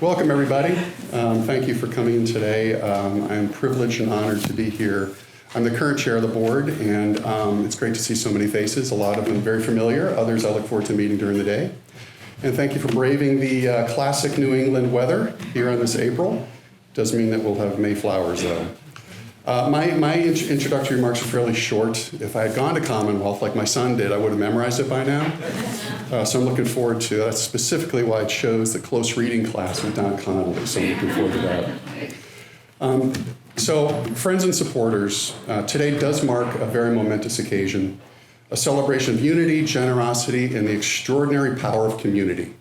Welcome, everybody. Thank you for coming in today. I'm privileged and honored to be here. I'm the current chair of the board, and it's great to see so many faces, a lot of them very familiar, others I look forward to meeting during the day. And thank you for braving the classic New England weather here on this April. Does mean that we'll have Mayflowers, though. My introductory remarks are fairly short. If I had gone to Commonwealth like my son did, I would have memorized it by now. So I'm looking forward to that. That's specifically why I chose the close reading class with Don Connolly, so I'm looking forward to that. So friends and supporters, today does mark a very momentous occasion, a celebration of unity, generosity, and the extraordinary power of community.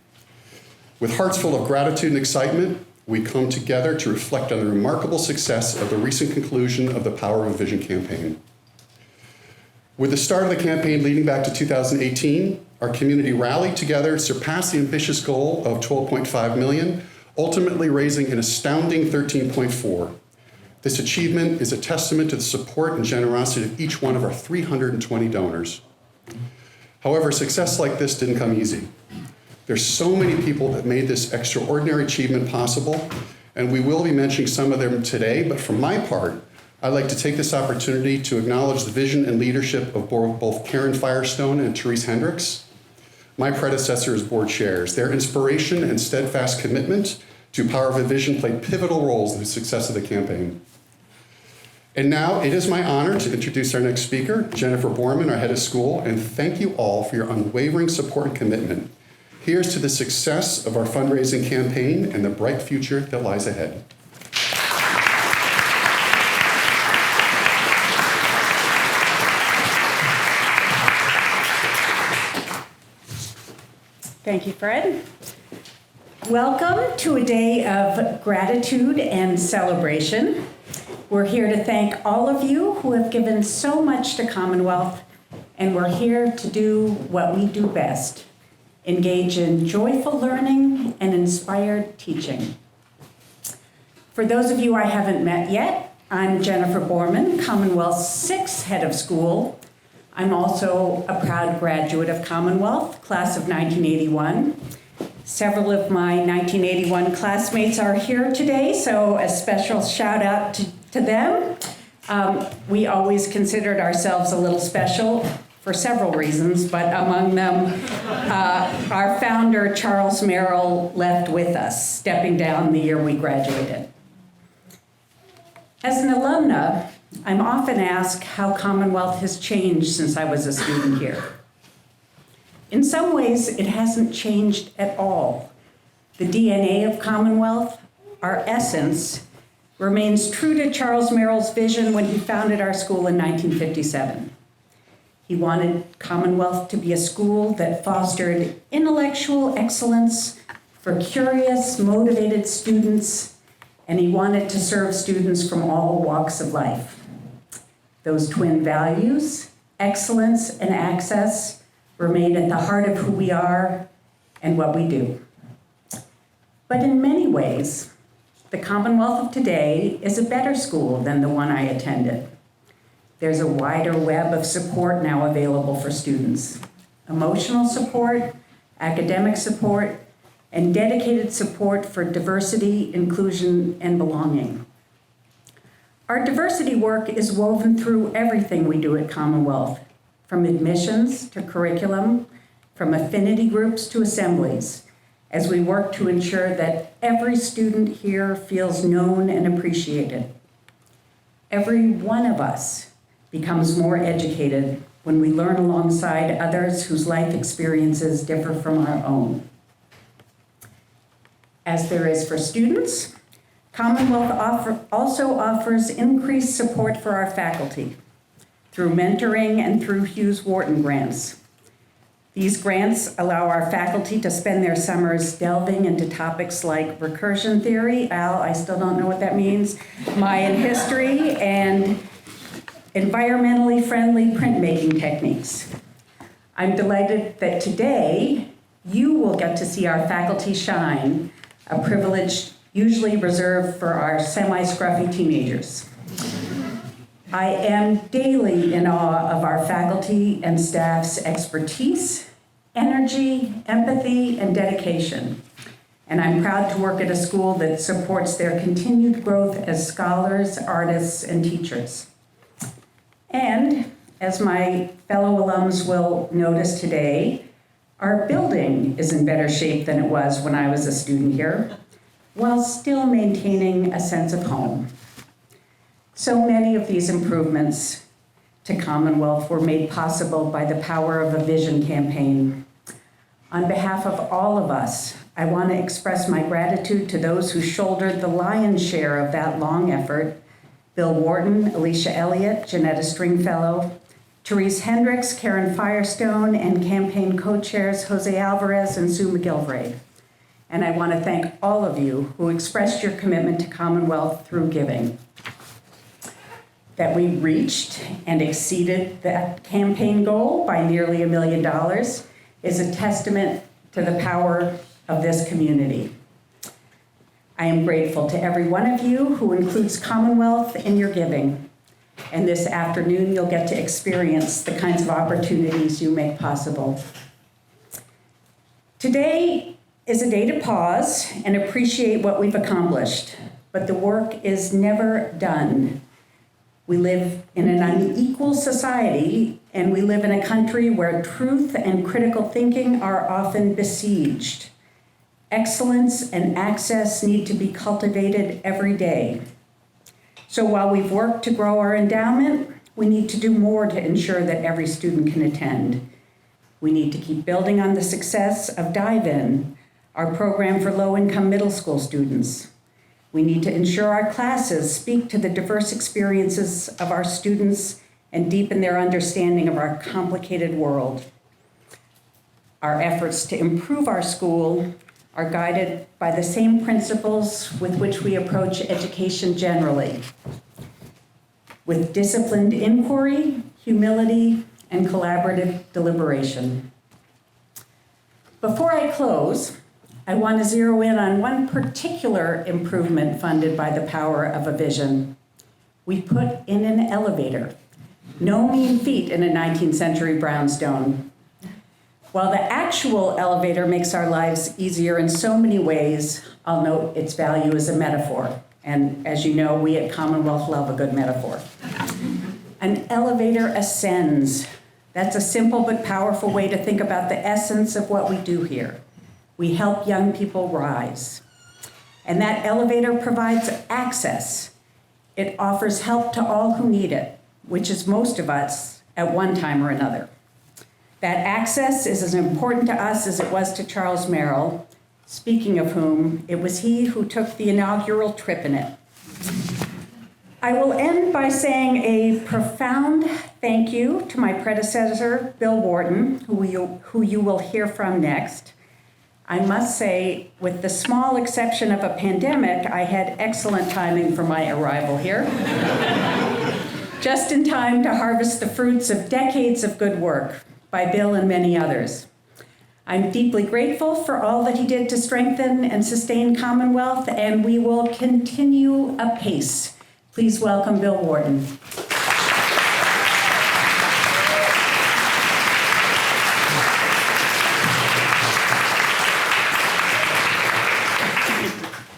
With hearts full of gratitude and excitement, we come together to reflect on the remarkable success of the recent conclusion of the Power of a Vision campaign. With the start of the campaign leading back to 2018, our community rallied together, surpassed the ambitious goal of 12.5 million, ultimately raising an astounding 13.4. This achievement is a testament to the support and generosity of each one of our 320 donors. However, success like this didn't come easy. There's so many people that made this extraordinary achievement possible, and we will be mentioning some of them today, but for my part, I'd like to take this opportunity to acknowledge the vision and leadership of both Karen Firestone and Therese Hendricks, my predecessor as board chairs. Their inspiration and steadfast commitment to Power of a Vision played pivotal roles in the success of the campaign. And now it is my honor to introduce our next speaker, Jennifer Borman, our head of school, and thank you all for your unwavering support and commitment. Here's to the success of our fundraising campaign and the bright future that lies ahead. Thank you, Fred. Welcome to a day of gratitude and celebration. We're here to thank all of you who have given so much to Commonwealth, and we're here to do what we do best. Engage in joyful learning and inspired teaching. For those of you I haven't met yet, I'm Jennifer Borman, Commonwealth's 6th head of school. I'm also a proud graduate of Commonwealth, class of 1981. Several of my 1981 classmates are here today, so a special shout out to them. We always considered ourselves a little special for several reasons, but among them, our founder, Charles Merrill, left with us, stepping down the year we graduated. As an alumna, I'm often asked how Commonwealth has changed since I was a student here. In some ways, it hasn't changed at all. The DNA of Commonwealth, our essence, remains true to Charles Merrill's vision when he founded our school in 1957. He wanted Commonwealth to be a school that fostered intellectual excellence for curious, motivated students, and he wanted to serve students from all walks of life. Those twin values, excellence and access, remain at the heart of who we are and what we do. But in many ways, the Commonwealth of today is a better school than the one I attended. There's a wider web of support now available for students. Emotional support, academic support, and dedicated support for diversity, inclusion, and belonging. Our diversity work is woven through everything we do at Commonwealth, from admissions to curriculum, from affinity groups to assemblies, as we work to ensure that every student here feels known and appreciated. Every one of us becomes more educated when we learn alongside others whose life experiences differ from our own. As there is for students, Commonwealth also offers increased support for our faculty through mentoring and through Hughes Wharton grants. These grants allow our faculty to spend their summers delving into topics like recursion theory, I still don't know what that means, Mayan history, and environmentally friendly printmaking techniques. I'm delighted that today you will get to see our faculty shine, a privilege usually reserved for our semi-scruffy teenagers. I am daily in awe of our faculty and staff's expertise, energy, empathy, and dedication. and I'm proud to work at a school that supports their continued growth as scholars, artists, and teachers. And as my fellow alums will notice today, our building is in better shape than it was when I was a student here, while still maintaining a sense of home. So many of these improvements to Commonwealth were made possible by the Power of a Vision campaign. On behalf of all of us, I want to express my gratitude to those who shouldered the lion's share of that long effort: Bill Wharton, Alisha Elliott, Janetta Stringfellow, Therese Hendricks, Karen Firestone, and campaign co-chairs José Alvarez and Sue McGilvray. And I want to thank all of you who expressed your commitment to Commonwealth through giving. That we reached and exceeded that campaign goal by nearly $1 million is a testament to the power of this community. I am grateful to every one of you who includes Commonwealth in your giving. And this afternoon, you'll get to experience the kinds of opportunities you make possible. Today is a day to pause and appreciate what we've accomplished, but the work is never done. We live in an unequal society, and we live in a country where truth and critical thinking are often besieged. Excellence and access need to be cultivated every day. So while we've worked to grow our endowment, we need to do more to ensure that every student can attend. We need to keep building on the success of Dive In, our program for low-income middle school students. We need to ensure our classes speak to the diverse experiences of our students and deepen their understanding of our complicated world. Our efforts to improve our school are guided by the same principles with which we approach education generally, with disciplined inquiry, humility, and collaborative deliberation. Before I close, I want to zero in on one particular improvement funded by the Power of a Vision. We put in an elevator. No mean feat in a 19th century brownstone. While the actual elevator makes our lives easier in so many ways, I'll note its value as a metaphor. And as you know, we at Commonwealth love a good metaphor. An elevator ascends. That's a simple but powerful way to think about the essence of what we do here. We help young people rise. And that elevator provides access. It offers help to all who need it, which is most of us at one time or another. That access is as important to us as it was to Charles Merrill, speaking of whom, it was he who took the inaugural trip in it. I will end by saying a profound thank you to my predecessor, Bill Wharton, who you will hear from next. I must say, with the small exception of a pandemic, I had excellent timing for my arrival here. Just in time to harvest the fruits of decades of good work by Bill and many others. I'm deeply grateful for all that he did to strengthen and sustain Commonwealth, and we will continue apace. Please welcome Bill Wharton.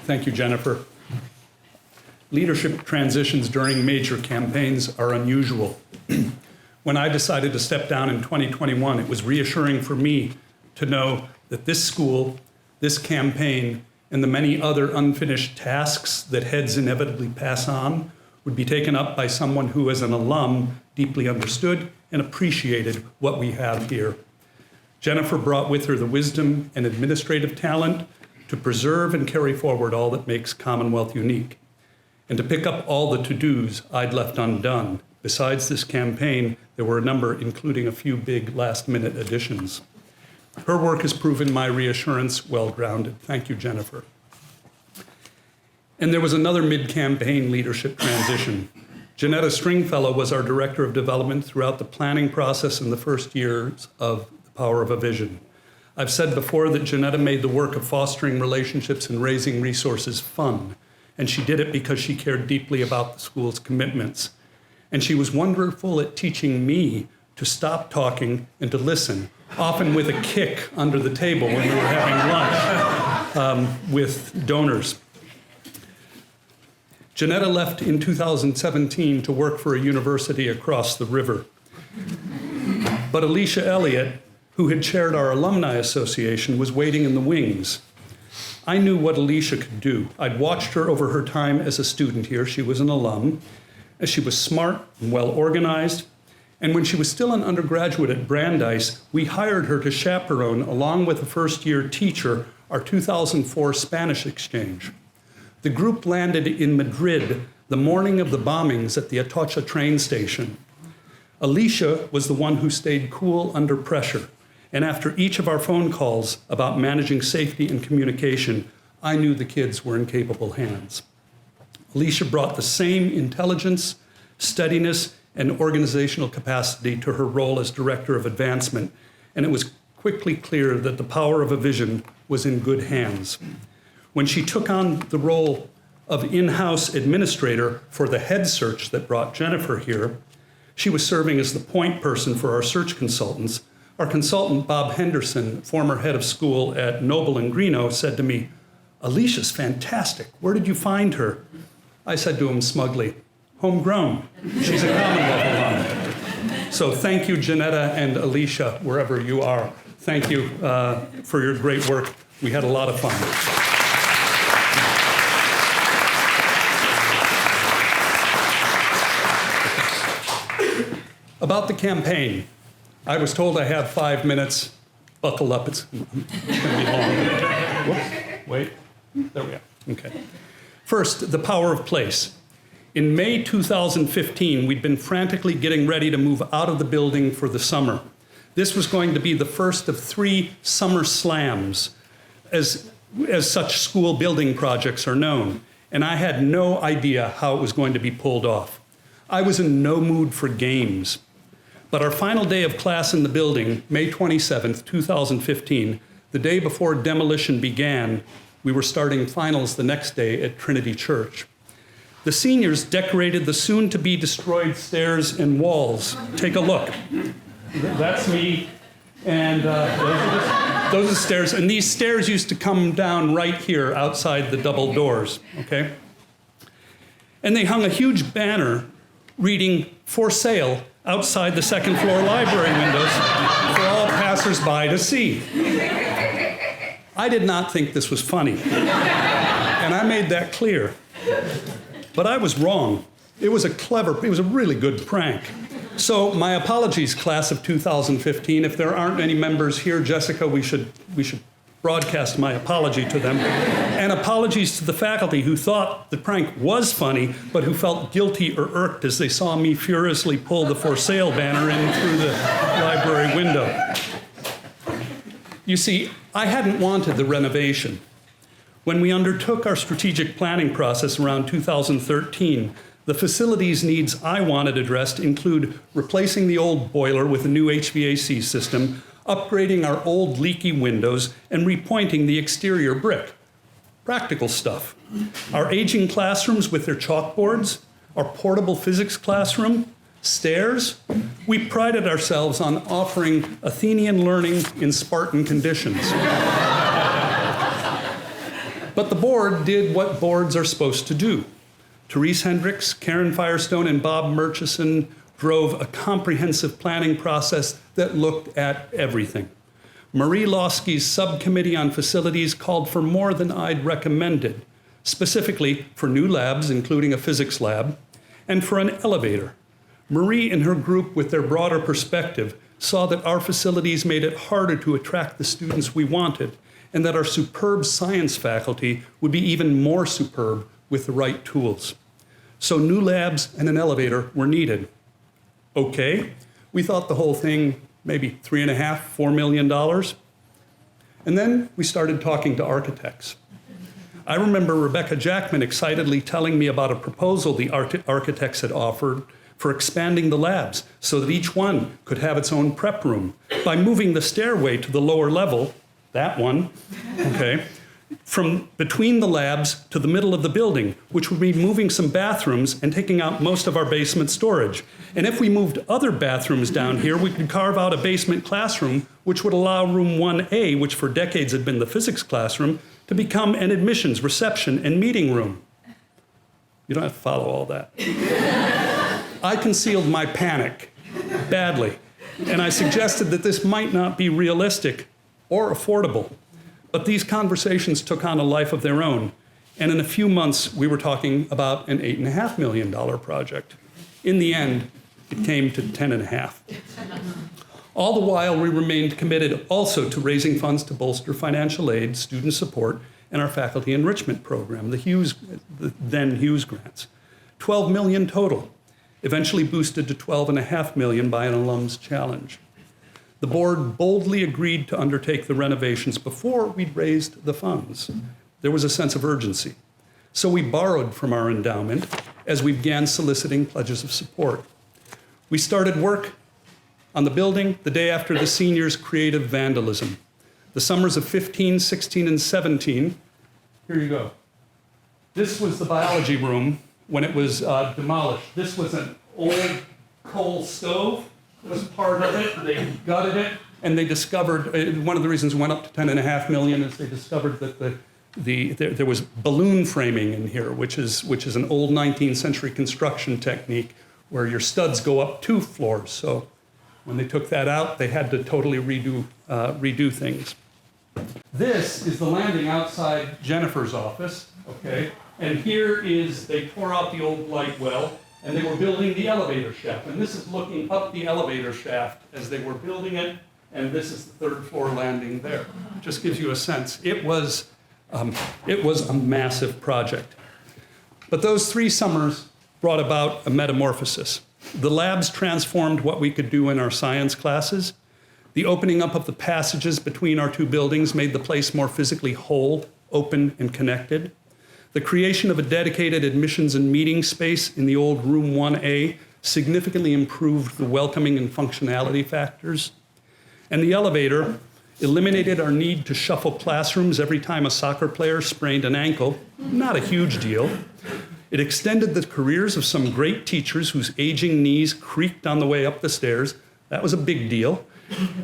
Thank you, Jennifer. Leadership transitions during major campaigns are unusual. When I decided to step down in 2021, it was reassuring for me to know that this school, this campaign, and the many other unfinished tasks that heads inevitably pass on would be taken up by someone who, as an alum, deeply understood and appreciated what we have here. Jennifer brought with her the wisdom and administrative talent to preserve and carry forward all that makes Commonwealth unique, and to pick up all the to-dos I'd left undone. Besides this campaign, there were a number, including a few big last-minute additions. Her work has proven my reassurance well-grounded. Thank you, Jennifer. And there was another mid-campaign leadership transition. Janetta Stringfellow was our Director of Development throughout the planning process in the first years of the Power of a Vision. I've said before that Janetta made the work of fostering relationships and raising resources fun, and she did it because she cared deeply about the school's commitments. And she was wonderful at teaching me to stop talking and to listen, often with a kick under the table when we were having lunch. with donors. Janetta left in 2017 to work for a university across the river. But Alisha Elliott, who had chaired our alumni association, was waiting in the wings. I knew what Alisha could do. I'd watched her over her time as a student here. She was an alum. She was smart and well organized. And when she was still an undergraduate at Brandeis, we hired her to chaperone, along with a first-year teacher, our 2004 Spanish exchange. The group landed in Madrid the morning of the bombings at the Atocha train station. Alisha was the one who stayed cool under pressure. And after each of our phone calls about managing safety and communication, I knew the kids were in capable hands. Alisha brought the same intelligence, steadiness, and organizational capacity to her role as Director of Advancement, and it was quickly clear that the power of a vision was in good hands. When she took on the role of in-house administrator for the head search that brought Jennifer here, she was serving as the point person for our search consultants. Our consultant, Bob Henderson, former head of school at Noble and Greeno, said to me, "Alicia's fantastic. Where did you find her?" I said to him smugly, "Homegrown. She's a Commonwealth alum." So thank you, Janetta and Alisha, wherever you are. Thank you for your great work. We had a lot of fun. About the campaign, I was told I have 5 minutes. Buckle up, it's going to be long. Whoops, wait, there we go, okay. First, the power of place. In May 2015, we'd been frantically getting ready to move out of the building for the summer. This was going to be the first of 3 summer slams, as such school building projects are known, and I had no idea how it was going to be pulled off. I was in no mood for games. But our final day of class in the building, May 27th, 2015, the day before demolition began, we were starting finals the next day at Trinity Church. The seniors decorated the soon-to-be destroyed stairs and walls. Take a look. That's me, and those are the stairs. And these stairs used to come down right here outside the double doors, okay? And they hung a huge banner reading "For Sale" outside the second floor library windows for all passersby to see. I did not think this was funny, and I made that clear. But I was wrong. It was a really good prank. So my apologies, class of 2015. If there aren't any members here, Jessica, we should broadcast my apology to them. And apologies to the faculty who thought the prank was funny, but who felt guilty or irked as they saw me furiously pull the "For Sale" banner in through the library window. You see, I hadn't wanted the renovation. When we undertook our strategic planning process around 2013, the facilities needs I wanted addressed include replacing the old boiler with a new HVAC system, upgrading our old leaky windows, and repointing the exterior brick. Practical stuff. Our aging classrooms with their chalkboards, our portable physics classroom, stairs. We prided ourselves on offering Athenian learning in Spartan conditions. But the board did what boards are supposed to do. Therese Hendricks, Karen Firestone, and Bob Murchison drove a comprehensive planning process that looked at everything. Marie Losky's subcommittee on facilities called for more than I'd recommended, specifically for new labs, including a physics lab, and for an elevator. Marie and her group, with their broader perspective, saw that our facilities made it harder to attract the students we wanted, and that our superb science faculty would be even more superb with the right tools. So new labs and an elevator were needed. Okay, we thought the whole thing maybe $3.5–4 million. And then we started talking to architects. I remember Rebecca Jackman excitedly telling me about a proposal the architects had offered for expanding the labs so that each one could have its own prep room by moving the stairway to the lower level, that one, okay, from between the labs to the middle of the building, which would be moving some bathrooms and taking out most of our basement storage. And if we moved other bathrooms down here, we could carve out a basement classroom, which would allow room 1A, which for decades had been the physics classroom, to become an admissions, reception, and meeting room. You don't have to follow all that. I concealed my panic badly, and I suggested that this might not be realistic or affordable. But these conversations took on a life of their own, and in a few months, we were talking about an $8.5 million project. In the end, it came to 10.5. All the while, we remained committed also to raising funds to bolster financial aid, student support, and our faculty enrichment program, the then Hughes grants. 12 million total, eventually boosted to 12.5 million by an alums challenge. The board boldly agreed to undertake the renovations before we'd raised the funds. There was a sense of urgency. So we borrowed from our endowment as we began soliciting pledges of support. We started work on the building the day after the seniors' creative vandalism. The summers of 15, 16, and 17, here you go. This was the biology room when it was demolished. This was an old coal stove. It was part of it. They gutted it, and they discovered, one of the reasons it went up to 10.5 million is they discovered that there was balloon framing in here, which is an old 19th century construction technique where your studs go up 2 floors. So when they took that out, they had to totally redo things. This is the landing outside Jennifer's office, okay? And here is, they tore out the old light well, and they were building the elevator shaft. And this is looking up the elevator shaft as they were building it, and this is the 3rd floor landing there. Just gives you a sense. It was a massive project. But those 3 summers brought about a metamorphosis. The labs transformed what we could do in our science classes. The opening up of the passages between our 2 buildings made the place more physically whole, open, and connected. The creation of a dedicated admissions and meeting space in the old room 1A significantly improved the welcoming and functionality factors. And the elevator eliminated our need to shuffle classrooms every time a soccer player sprained an ankle. Not a huge deal. It extended the careers of some great teachers whose aging knees creaked on the way up the stairs. That was a big deal.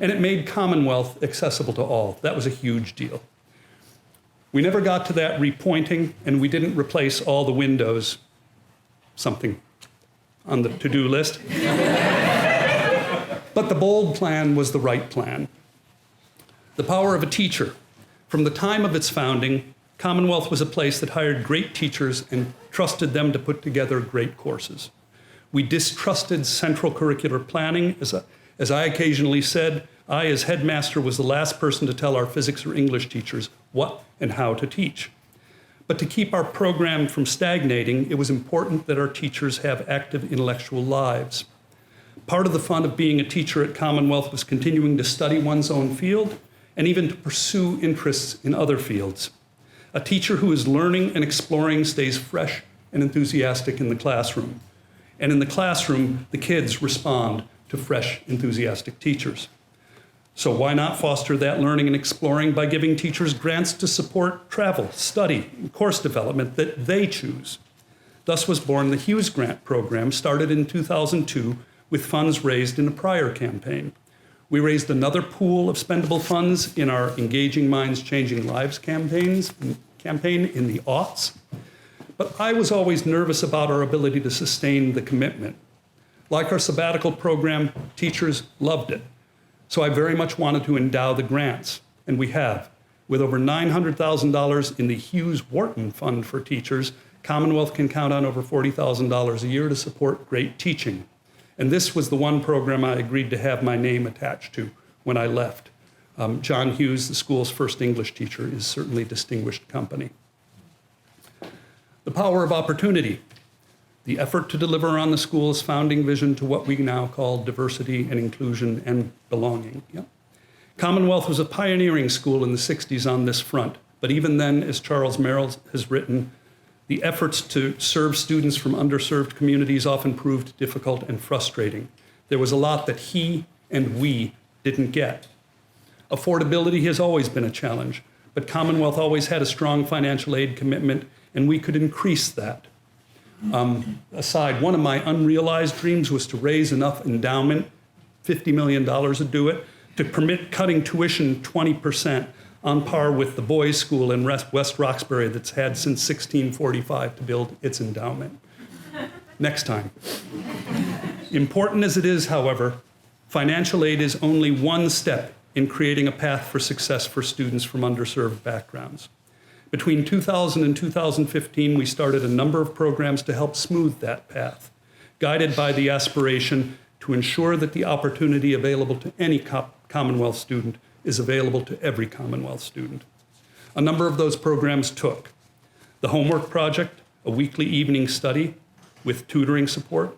And it made Commonwealth accessible to all. That was a huge deal. We never got to that repointing, and we didn't replace all the windows. Something on the to-do list. But the bold plan was the right plan. The power of a teacher. From the time of its founding, Commonwealth was a place that hired great teachers and trusted them to put together great courses. We distrusted central curricular planning. As I occasionally said, I, as headmaster, was the last person to tell our physics or English teachers what and how to teach. But to keep our program from stagnating, it was important that our teachers have active intellectual lives. Part of the fun of being a teacher at Commonwealth was continuing to study one's own field and even to pursue interests in other fields. A teacher who is learning and exploring stays fresh and enthusiastic in the classroom. And in the classroom, the kids respond to fresh, enthusiastic teachers. So why not foster that learning and exploring by giving teachers grants to support travel, study, and course development that they choose? Thus was born the Hughes Grant Program, started in 2002 with funds raised in a prior campaign. We raised another pool of spendable funds in our Engaging Minds, Changing Lives campaign in the aughts. But I was always nervous about our ability to sustain the commitment. Like our sabbatical program, teachers loved it. So I very much wanted to endow the grants, and we have. With over $900,000 in the Hughes Wharton Fund for Teachers, Commonwealth can count on over $40,000 a year to support great teaching. And this was the one program I agreed to have my name attached to when I left. John Hughes, the school's first English teacher, is certainly distinguished company. The power of opportunity. The effort to deliver on the school's founding vision to what we now call diversity and inclusion and belonging. Yep. Commonwealth was a pioneering school in the 60s on this front, but even then, as Charles Merrill has written, the efforts to serve students from underserved communities often proved difficult and frustrating. There was a lot that he and we didn't get. Affordability has always been a challenge, but Commonwealth always had a strong financial aid commitment, and we could increase that. One of my unrealized dreams was to raise enough endowment, $50 million to do it, to permit cutting tuition 20%. on par with the boys' school in West Roxbury that's had since 1645 to build its endowment. Next time. Important as it is, however, financial aid is only one step in creating a path for success for students from underserved backgrounds. Between 2000 and 2015, we started a number of programs to help smooth that path, guided by the aspiration to ensure that the opportunity available to any Commonwealth student is available to every Commonwealth student. A number of those programs took the Homework Project, a weekly evening study with tutoring support,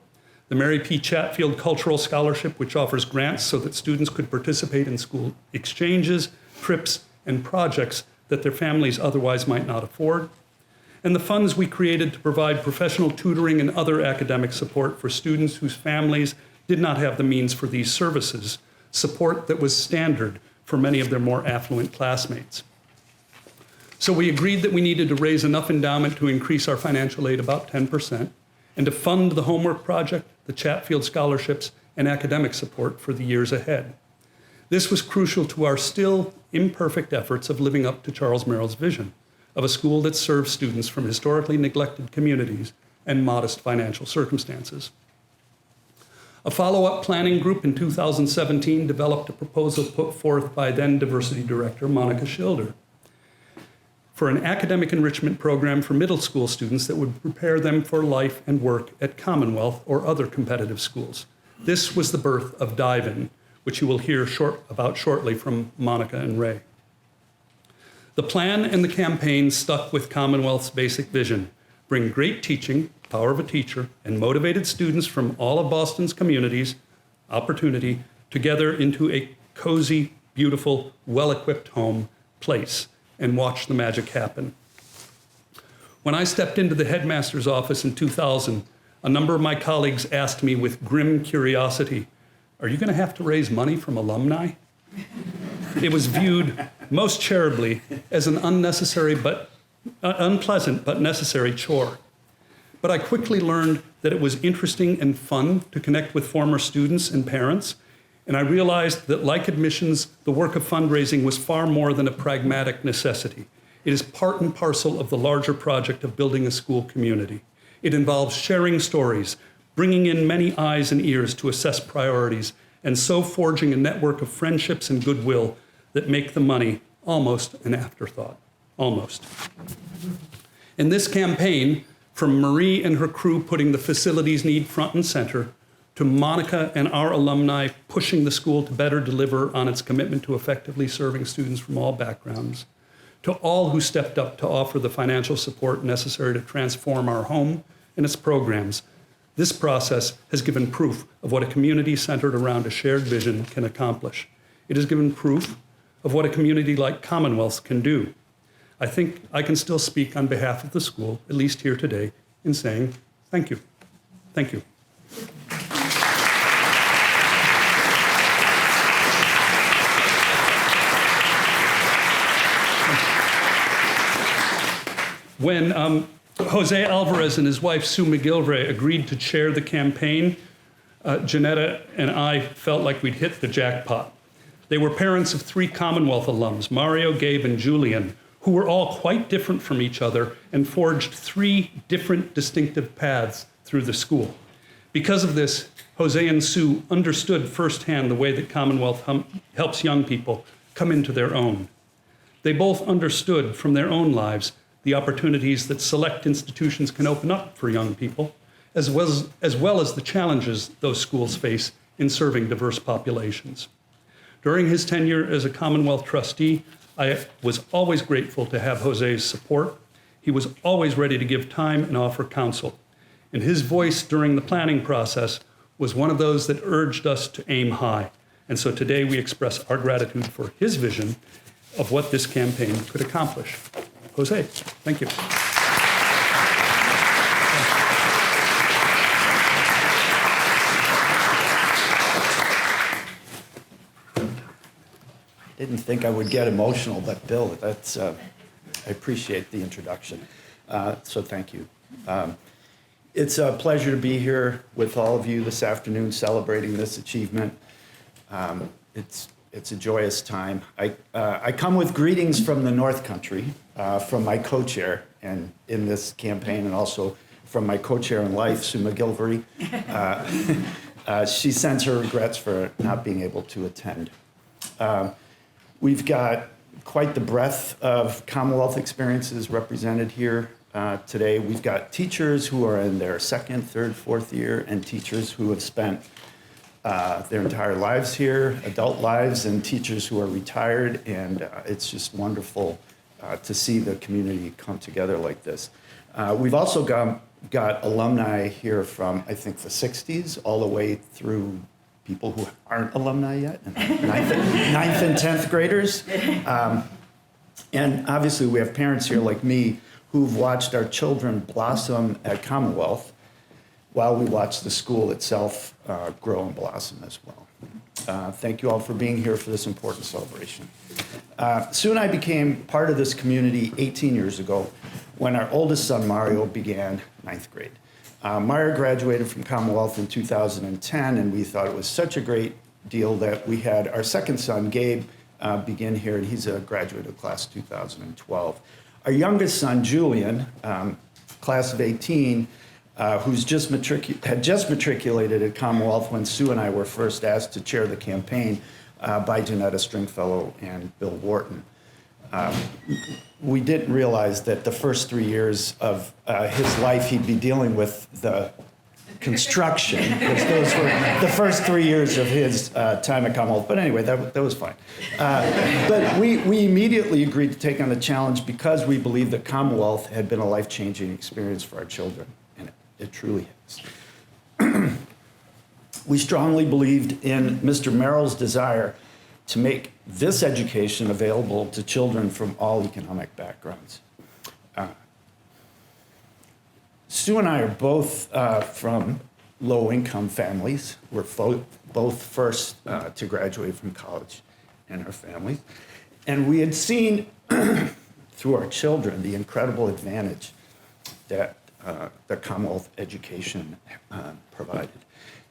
the Mary P. Chatfield Cultural Scholarship, which offers grants so that students could participate in school exchanges, trips, and projects that their families otherwise might not afford, and the funds we created to provide professional tutoring and other academic support for students whose families did not have the means for these services, support that was standard for many of their more affluent classmates. So we agreed that we needed to raise enough endowment to increase our financial aid about 10%, and to fund the Homework Project, the Chatfield Scholarships, and academic support for the years ahead. This was crucial to our still imperfect efforts of living up to Charles Merrill's vision of a school that serves students from historically neglected communities and modest financial circumstances. A follow-up planning group in 2017 developed a proposal put forth by then Diversity Director Monica Schilder for an academic enrichment program for middle school students that would prepare them for life and work at Commonwealth or other competitive schools. This was the birth of Dive-In, which you will hear about shortly from Monica and Ray. The plan and the campaign stuck with Commonwealth's basic vision: bring great teaching, power of a teacher, and motivated students from all of Boston's communities, opportunity, together into a cozy, beautiful, well-equipped home place, and watch the magic happen. When I stepped into the headmaster's office in 2000, a number of my colleagues asked me with grim curiosity, "Are you going to have to raise money from alumni?" It was viewed most charitably as an unpleasant but necessary chore. But I quickly learned that it was interesting and fun to connect with former students and parents, and I realized that, like admissions, the work of fundraising was far more than a pragmatic necessity. It is part and parcel of the larger project of building a school community. It involves sharing stories, bringing in many eyes and ears to assess priorities, and so forging a network of friendships and goodwill that make the money almost an afterthought. Almost. In this campaign, from Marie and her crew putting the facilities need front and center, to Monica and our alumni pushing the school to better deliver on its commitment to effectively serving students from all backgrounds, to all who stepped up to offer the financial support necessary to transform our home and its programs, this process has given proof of what a community centered around a shared vision can accomplish. It has given proof of what a community like Commonwealth can do. I think I can still speak on behalf of the school, at least here today, in saying thank you. Thank you. When José Alvarez and his wife Sue McGilvray agreed to chair the campaign, Janetta and I felt like we'd hit the jackpot. They were parents of 3 Commonwealth alums, Mario, Gabe, and Julian, who were all quite different from each other and forged 3 different distinctive paths through the school. Because of this, Jose and Sue understood firsthand the way that Commonwealth helps young people come into their own. They both understood from their own lives the opportunities that select institutions can open up for young people, as well as the challenges those schools face in serving diverse populations. During his tenure as a Commonwealth trustee, I was always grateful to have Jose's support. He was always ready to give time and offer counsel. And his voice during the planning process was one of those that urged us to aim high. And so today we express our gratitude for his vision of what this campaign could accomplish. Jose, thank you. Didn't think I would get emotional, but Bill, that's I appreciate the introduction. So thank you. It's a pleasure to be here with all of you this afternoon celebrating this achievement. It's a joyous time. I come with greetings from the North Country, from my co-chair and in this campaign, and also from my co-chair in life, Sue McGilvery. She sends her regrets for not being able to attend. We've got quite the breadth of Commonwealth experiences represented here today. We've got teachers who are in their second, third, fourth year, and teachers who have spent their entire lives here, adult lives, and teachers who are retired. And it's just wonderful to see the community come together like this. We've also got alumni here from, I think, the 60s, all the way through people who aren't alumni yet, and ninth and 10th graders. And obviously we have parents here like me who've watched our children blossom at Commonwealth while we watch the school itself grow and blossom as well. Thank you all for being here for this important celebration. Sue and I became part of this community 18 years ago when our oldest son, Mario, began ninth grade. Mario graduated from Commonwealth in 2010, and we thought it was such a great deal that we had our second son, Gabe, begin here, and he's a graduate of class 2012. Our youngest son, Julian, class of 18, who's had just matriculated at Commonwealth when Sue and I were first asked to chair the campaign by Janetta Stringfellow and Bill Wharton. We didn't realize that the first 3 years of his life he'd be dealing with the construction, because those were the first 3 years of his time at Commonwealth. But anyway, that was fine. But we immediately agreed to take on the challenge because we believed that Commonwealth had been a life-changing experience for our children, and it truly has. We strongly believed in Mr. Merrill's desire to make this education available to children from all economic backgrounds. Sue and I are both from low-income families. We're both first to graduate from college in our families. And we had seen through our children the incredible advantage that the Commonwealth education provided.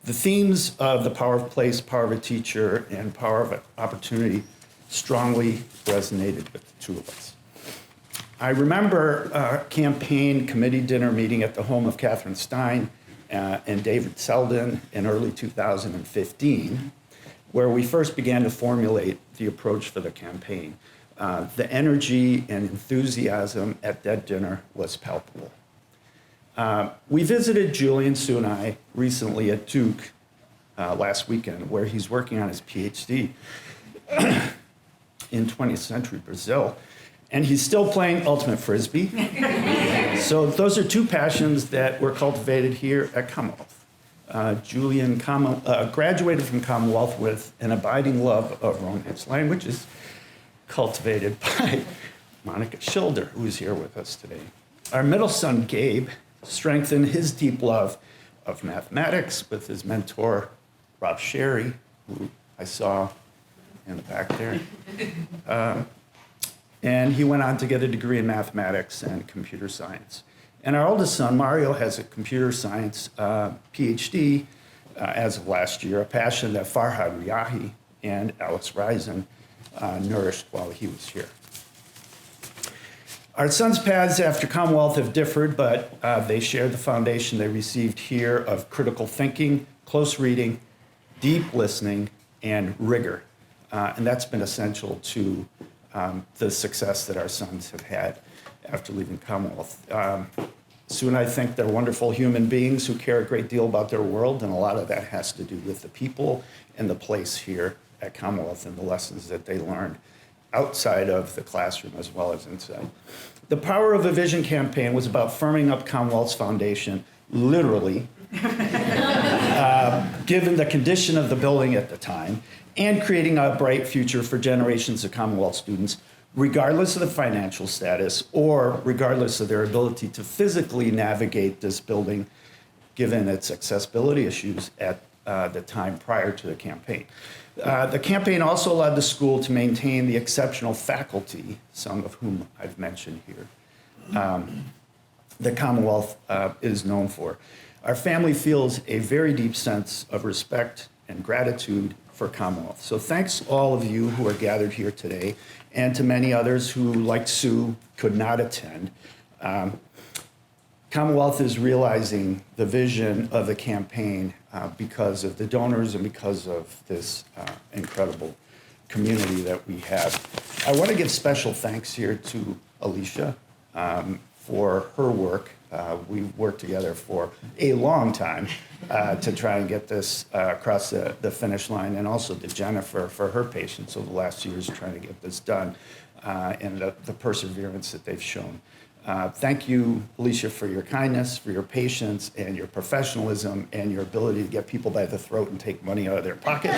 The themes of the power of place, power of a teacher, and power of opportunity strongly resonated with the two of us. I remember a campaign committee dinner meeting at the home of Catherine Stein and David Selden in early 2015, where we first began to formulate the approach for the campaign. The energy and enthusiasm at that dinner was palpable. We visited Julian, Sue, and I recently at Duke last weekend, where he's working on his PhD in 20th century Brazil, and he's still playing ultimate frisbee. So those are two passions that were cultivated here at Commonwealth. Julian graduated from Commonwealth with an abiding love of Romance languages, cultivated by Monica Schilder, who's here with us today. Our middle son, Gabe, strengthened his deep love of mathematics with his mentor, Rob Sherry, who I saw in the back there. And he went on to get a degree in mathematics and computer science. And our oldest son, Mario, has a computer science PhD as of last year, a passion that Farhad Riahi and Alex Risen nourished while he was here. Our sons' paths after Commonwealth have differed, but they share the foundation they received here of critical thinking, close reading, deep listening, and rigor. And that's been essential to the success that our sons have had after leaving Commonwealth. Sue and I think they're wonderful human beings who care a great deal about their world, and a lot of that has to do with the people and the place here at Commonwealth and the lessons that they learned outside of the classroom as well as inside. The Power of a Vision campaign was about firming up Commonwealth's foundation, literally, given the condition of the building at the time, and creating a bright future for generations of Commonwealth students, regardless of the financial status or regardless of their ability to physically navigate this building, given its accessibility issues at the time prior to the campaign. The campaign also allowed the school to maintain the exceptional faculty, some of whom I've mentioned here, the Commonwealth is known for. Our family feels a very deep sense of respect and gratitude for for Commonwealth. So thanks all of you who are gathered here today, and to many others who, like Sue, could not attend. Commonwealth is realizing the vision of the campaign because of the donors and because of this incredible community that we have. I want to give special thanks here to Alisha for her work. We've worked together for a long time to try and get this across the finish line, and also to Jennifer for her patience over the last years trying to get this done, and the perseverance that they've shown. Thank you, Alisha, for your kindness, for your patience, and your professionalism, and your ability to get people by the throat and take money out of their pockets.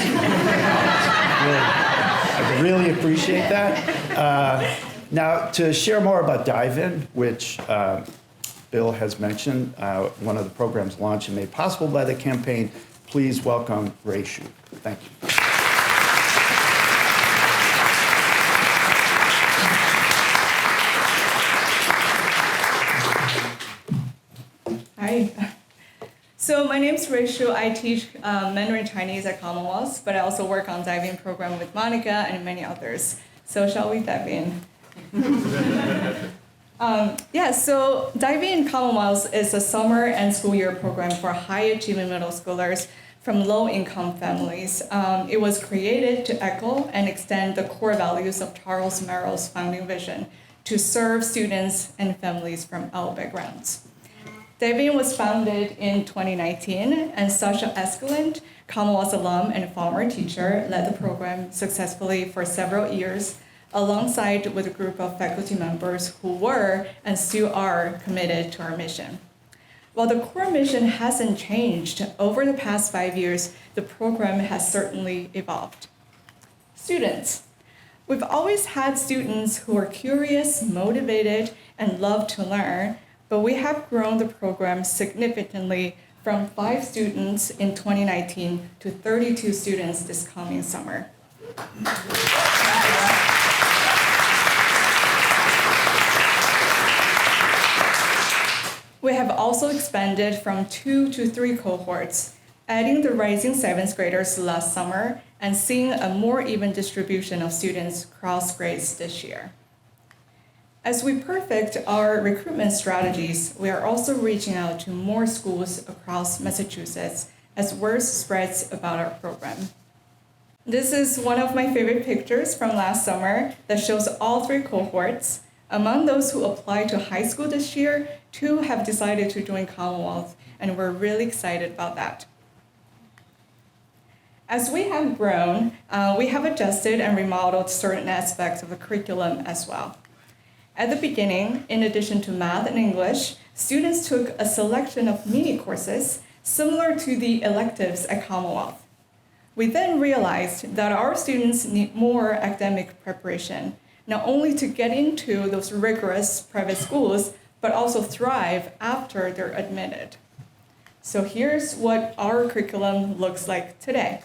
I really appreciate that. Now, to share more about Dive In, which Bill has mentioned, one of the programs launched and made possible by the campaign, please welcome Rui Shu. Thank you. Hi. So my name is Rui Shu. I teach Mandarin Chinese at Commonwealth, but I also work on diving program with Monica and many others. So shall we dive in? So Diving in Commonwealth is a summer and school year program for high achieving middle schoolers from low-income families. It was created to echo and extend the core values of Charles Merrill's founding vision to serve students and families from all backgrounds. Diving was founded in 2019, and Sasha Escalant, Commonwealth alum and former teacher, led the program successfully for several years, alongside with a group of faculty members who were and still are committed to our mission. While the core mission hasn't changed, over the past 5 years, the program has certainly evolved. Students. We've always had students who are curious, motivated, and love to learn, but we have grown the program significantly from 5 students in 2019 to 32 students this coming summer. We have also expanded from 2 to 3 cohorts, adding the rising 7th graders last summer and seeing a more even distribution of students across grades this year. As we perfect our recruitment strategies, we are also reaching out to more schools across Massachusetts as word spreads about our program. This is one of my favorite pictures from last summer that shows all 3 cohorts. Among those who applied to high school this year, 2 have decided to join Commonwealth, and we're really excited about that. As we have grown, we have adjusted and remodeled certain aspects of the curriculum as well. At the beginning, in addition to math and English, students took a selection of mini courses similar to the electives at Commonwealth. We then realized that our students need more academic preparation, not only to get into those rigorous private schools, but also thrive after they're admitted. So here's what our curriculum looks like today.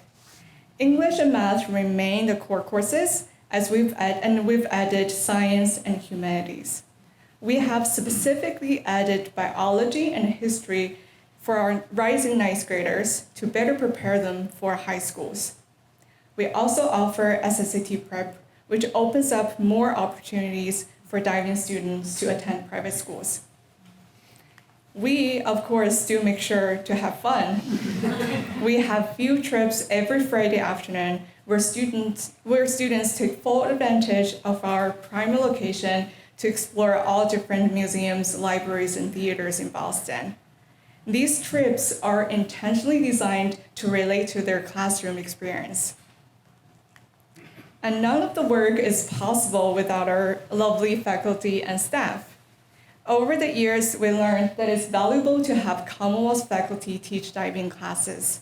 English and math remain the core courses, as we've added science and humanities. We have specifically added biology and history for our rising 9th graders to better prepare them for high schools. We also offer SSAT prep, which opens up more opportunities for diving students to attend private schools. We, of course, do make sure to have fun. We have field trips every Friday afternoon where students take full advantage of our prime location to explore all different museums, libraries, and theaters in Boston. These trips are intentionally designed to relate to their classroom experience. And none of the work is possible without our lovely faculty and staff. Over the years, we learned that it's valuable to have Commonwealth faculty teach diving classes,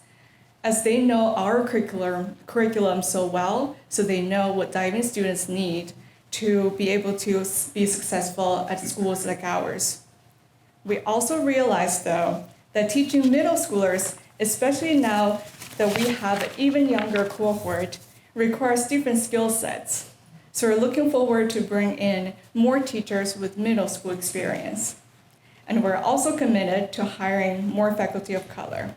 as they know our curriculum so well, so they know what diving students need to be able to be successful at schools like ours. We also realized, though, that teaching middle schoolers, especially now that we have an even younger cohort, requires different skill sets. So we're looking forward to bring in more teachers with middle school experience. And we're also committed to hiring more faculty of color.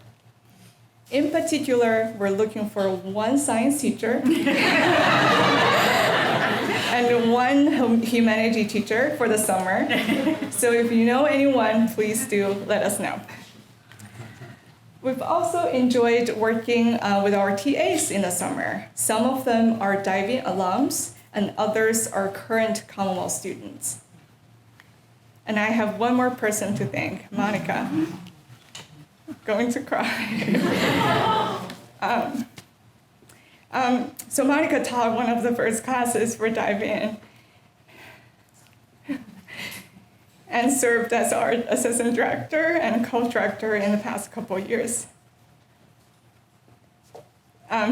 In particular, we're looking for one science teacher and one humanity teacher for the summer. So if you know anyone, please do let us know. We've also enjoyed working with our TAs in the summer. Some of them are diving alums, and others are current Commonwealth students. And I have one more person to thank, Monica. Going to cry. So Monica taught one of the first classes for diving and served as our assistant director and co-director in the past couple of years.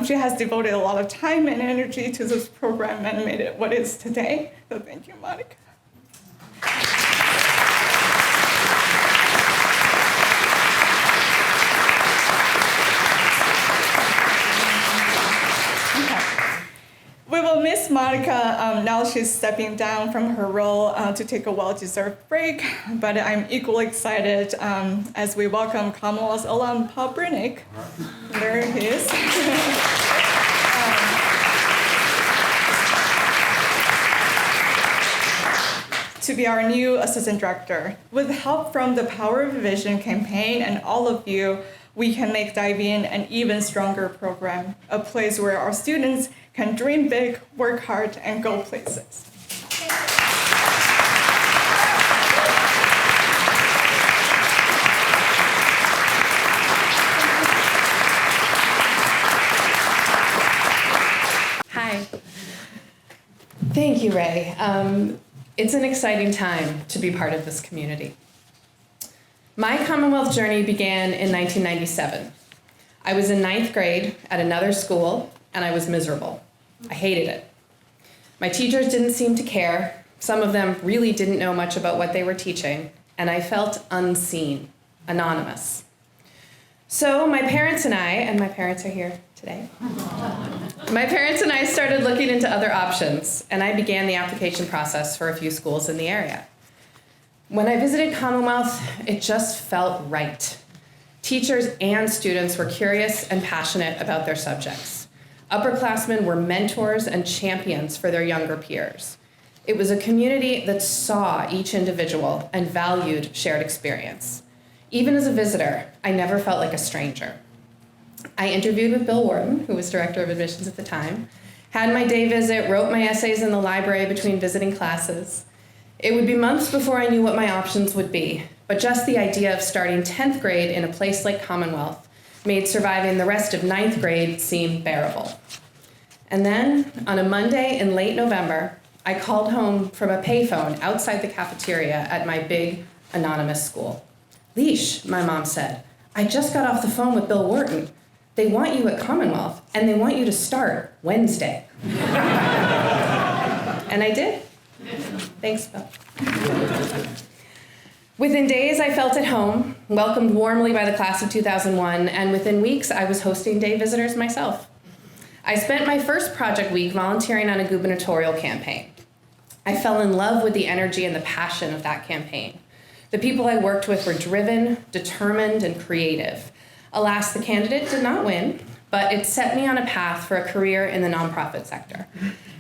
She has devoted a lot of time and energy to this program and made it what it is today. So thank you, Monica. We will miss Monica. Now she's stepping down from her role to take a well-deserved break, but I'm equally excited as we welcome Commonwealth alum Paul Brinnick. There he is. To be our new assistant director. With help from the Power of Vision campaign and all of you, we can make diving an even stronger program, a place where our students can dream big, work hard, and go places. Hi. Thank you, Ray. It's an exciting time to be part of this community. My Commonwealth journey began in 1997. I was in 9th grade at another school, and I was miserable. I hated it. My teachers didn't seem to care. Some of them really didn't know much about what they were teaching, and I felt unseen, anonymous. So my parents and my parents are here today. My parents and I started looking into other options, and I began the application process for a few schools in the area. When I visited Commonwealth, it just felt right. Teachers and students were curious and passionate about their subjects. Upperclassmen were mentors and champions for their younger peers. It was a community that saw each individual and valued shared experience. Even as a visitor, I never felt like a stranger. I interviewed with Bill Wharton, who was director of admissions at the time, had my day visit, wrote my essays in the library between visiting classes. It would be months before I knew what my options would be, but just the idea of starting 10th grade in a place like Commonwealth made surviving the rest of 9th grade seem bearable. And then, on a Monday in late November, I called home from a payphone outside the cafeteria at my big, anonymous school. "Leash," my mom said, "I just got off the phone with Bill Wharton. They want you at Commonwealth, and they want you to start Wednesday." And I did. Thanks, Bill. Within days, I felt at home, welcomed warmly by the class of 2001, and within weeks, I was hosting day visitors myself. I spent my first project week volunteering on a gubernatorial campaign. I fell in love with the energy and the passion of that campaign. The people I worked with were driven, determined, and creative. Alas, the candidate did not win, but it set me on a path for a career in the nonprofit sector.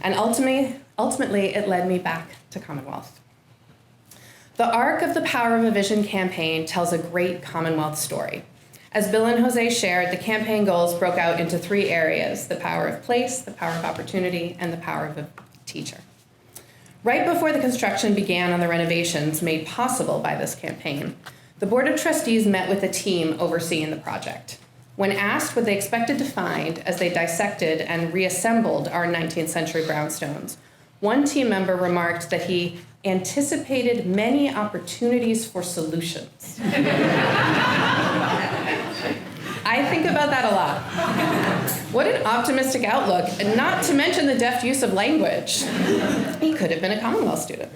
And ultimately, it led me back to Commonwealth. The arc of the Power of a Vision campaign tells a great Commonwealth story. As Bill and José shared, the campaign goals broke out into 3 areas: the power of place, the power of opportunity, and the power of a teacher. Right before the construction began on the renovations made possible by this campaign, the Board of Trustees met with the team overseeing the project. When asked what they expected to find as they dissected and reassembled our 19th century brownstones, one team member remarked that he anticipated many opportunities for solutions. I think about that a lot. What an optimistic outlook, and not to mention the deft use of language. He could have been a Commonwealth student.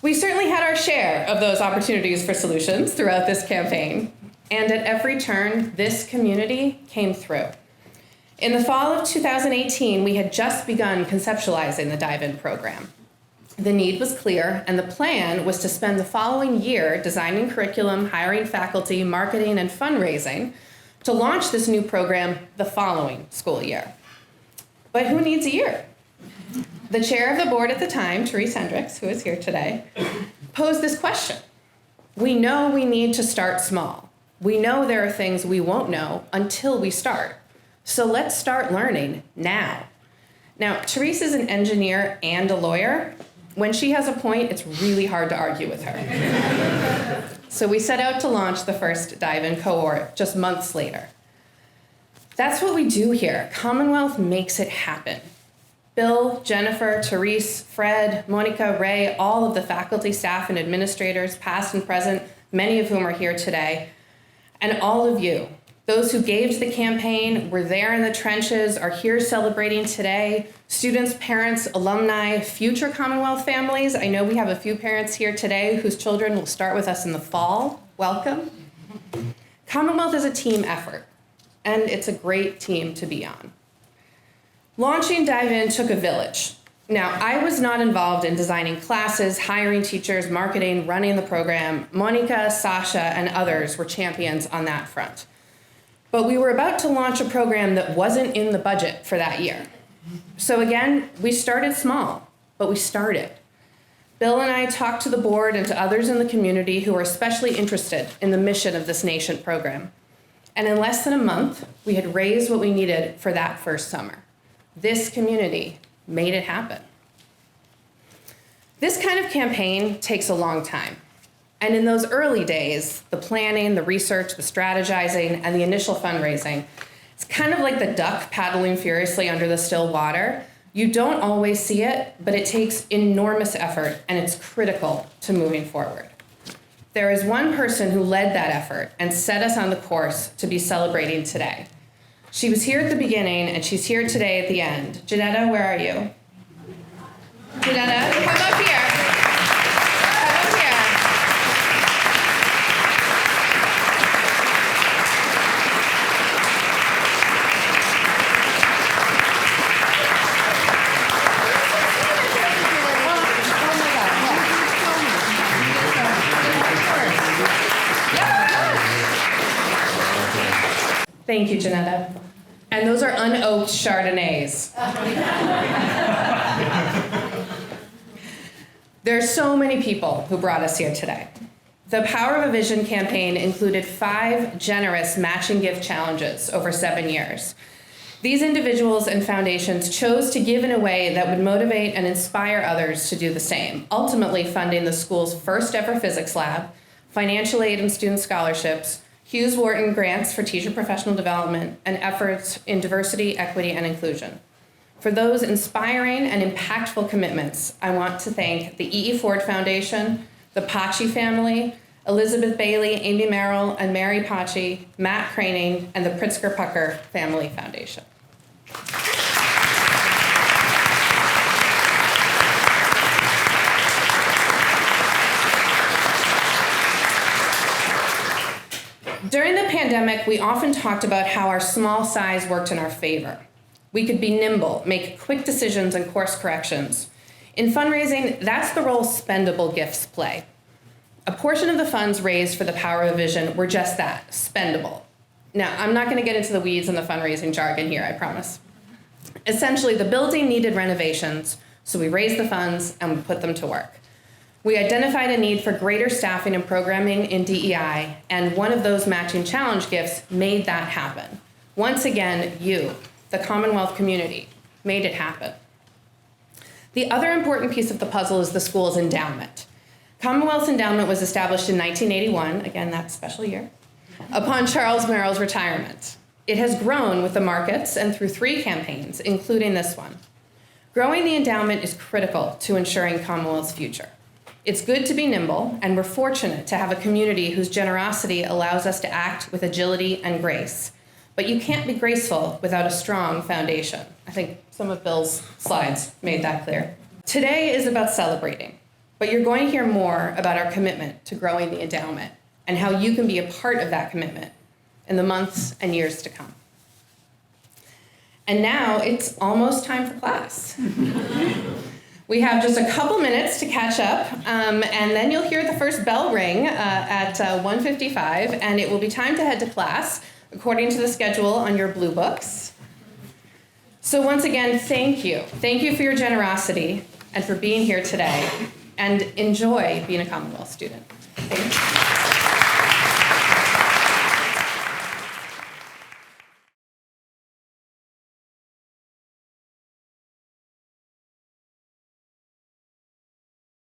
We certainly had our share of those opportunities for solutions throughout this campaign, and at every turn, this community came through. In the fall of 2018, we had just begun conceptualizing the dive-in program. The need was clear, and the plan was to spend the following year designing curriculum, hiring faculty, marketing, and fundraising to launch this new program the following school year. But who needs a year? The chair of the board at the time, Therese Hendricks, who is here today, posed this question. We know we need to start small. We know there are things we won't know until we start. So let's start learning now. Now, Therese is an engineer and a lawyer. When she has a point, it's really hard to argue with her. So we set out to launch the first dive-in cohort just months later. That's what we do here. Commonwealth makes it happen. Bill, Jennifer, Therese, Fred, Monica, Ray, all of the faculty, staff, and administrators, past and present, many of whom are here today, and all of you, those who gave to the campaign, were there in the trenches, are here celebrating today, students, parents, alumni, future Commonwealth families. I know we have a few parents here today whose children will start with us in the fall. Welcome. Commonwealth is a team effort, and it's a great team to be on. Launching Dive In took a village. Now, I was not involved in designing classes, hiring teachers, marketing, running the program. Monica, Sasha, and others were champions on that front. But we were about to launch a program that wasn't in the budget for that year. So again, we started small, but we started. Bill and I talked to the board and to others in the community who were especially interested in the mission of this nascent program. And in less than a month, we had raised what we needed for that first summer. This community made it happen. This kind of campaign takes a long time. And in those early days, the planning, the research, the strategizing, and the initial fundraising, it's kind of like the duck paddling furiously under the still water. You don't always see it, but it takes enormous effort, and it's critical to moving forward. There is one person who led that effort and set us on the course to be celebrating today. She was here at the beginning, and she's here today at the end. Janetta, where are you? Janetta, come up here. Come up here. Thank you, Janetta. And those are unoaked Chardonnays. There are so many people who brought us here today. The Power of a Vision campaign included 5 generous matching gift challenges over 7 years. These individuals and foundations chose to give in a way that would motivate and inspire others to do the same, ultimately funding the school's first ever physics lab, financial aid and student scholarships, Hughes Wharton grants for teacher professional development, and efforts in diversity, equity, and inclusion. For those inspiring and impactful commitments, I want to thank the E.E. Ford Foundation, the Pachi family, Elizabeth Bailey, Amy Merrill, and Mary Pachi, Matt Craning, and the Pritzker Pucker Family Foundation. During the pandemic, we often talked about how our small size worked in our favor. We could be nimble, make quick decisions and course corrections. In fundraising, that's the role spendable gifts play. A portion of the funds raised for the Power of Vision were just that, spendable. Now, I'm not going to get into the weeds and the fundraising jargon here, I promise. Essentially, the building needed renovations, so we raised the funds and we put them to work. We identified a need for greater staffing and programming in DEI, and one of those matching challenge gifts made that happen. Once again, you, the Commonwealth community, made it happen. The other important piece of the puzzle is the school's endowment. Commonwealth's endowment was established in 1981, again, that special year, upon Charles Merrill's retirement. It has grown with the markets and through 3 campaigns, including this one. Growing the endowment is critical to ensuring Commonwealth's future. It's good to be nimble, and we're fortunate to have a community whose generosity allows us to act with agility and grace. But you can't be graceful without a strong foundation. I think some of Bill's slides made that clear. Today is about celebrating, but you're going to hear more about our commitment to growing the endowment and how you can be a part of that commitment in the months and years to come. And now it's almost time for class. We have just a couple minutes to catch up, and then you'll hear the first bell ring at 1:55, and it will be time to head to class. according to the schedule on your blue books. So once again, thank you. Thank you for your generosity and for being here today, and enjoy being a Commonwealth student. Thank you.